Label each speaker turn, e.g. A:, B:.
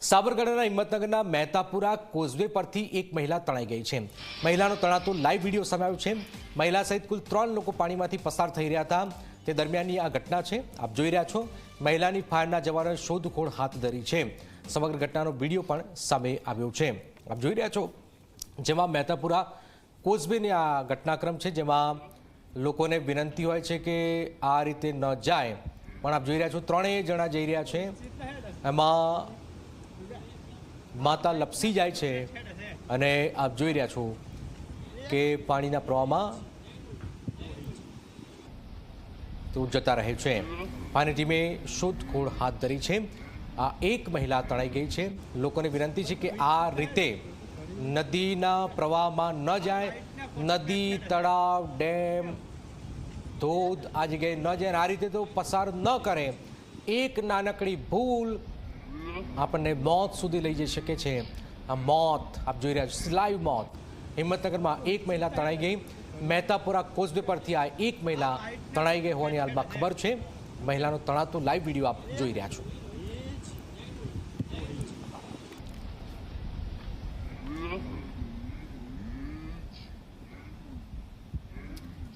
A: સાબરકાંઠાના હિંમતનગરના મહેતાપુરા કોઝવે પરથી એક મહિલા તણાઈ ગઈ છે। મહિલાનો તણાતો લાઈવ વિડીયો સામે આવ્યો છે। મહિલા સહિત કુલ 3 લોકો પાણીમાંથી પસાર થઈ રહ્યા હતા। તે દરમિયાનની આ ઘટના છે। આપ જોઈ રહ્યા છો મહિલાની ફાયરના જવાનોએ શોધખોળ હાથ ધરી છે। સમગ્ર ઘટનાનો વિડીયો પણ સામે આવ્યો છે। આપ જોઈ રહ્યા છો જેમાં મહેતાપુરા કોઝવેની આ ઘટનાક્રમ છે, જેમાં લોકોને વિનંતી હોય છે કે આ રીતે ન જાય, પણ આપ જોઈ રહ્યા છો ત્રણેય જણા જઈ રહ્યા છે। એમાં માતા લપસી જાય છે અને આપ જોઈ રહ્યા છો કે પાણીના પ્રવાહમાં તો જતા રહે છે। પાણી ટીમે શોધખોળ હાથ ધરી છે। આ એક મહિલા તણાઈ ગઈ છે। લોકોને વિનંતી છે કે આ રીતે નદીના પ્રવાહમાં ન જાય, નદી, તળાવ, ડેમ, ધોધ આ જગ્યાએ ન જાય, આ રીતે તો પસાર ન કરે। એક નાનકડી ભૂલ આપણને મોત સુધી લઈ જઈ શકે છે। આ મોત આપ જોઈ રહ્યા છો, લાઈવ મોત। હિંમતનગરમાં એક મહિલા તણાઈ ગઈ। મહેતાપુરા કોઝવે પરથી આ એક મહિલા તણાઈ ગઈ હોવાની હાલમાં ખબર છે। મહિલાનો તણાતો લાઈવ વિડીયો આપ જોઈ રહ્યા છો।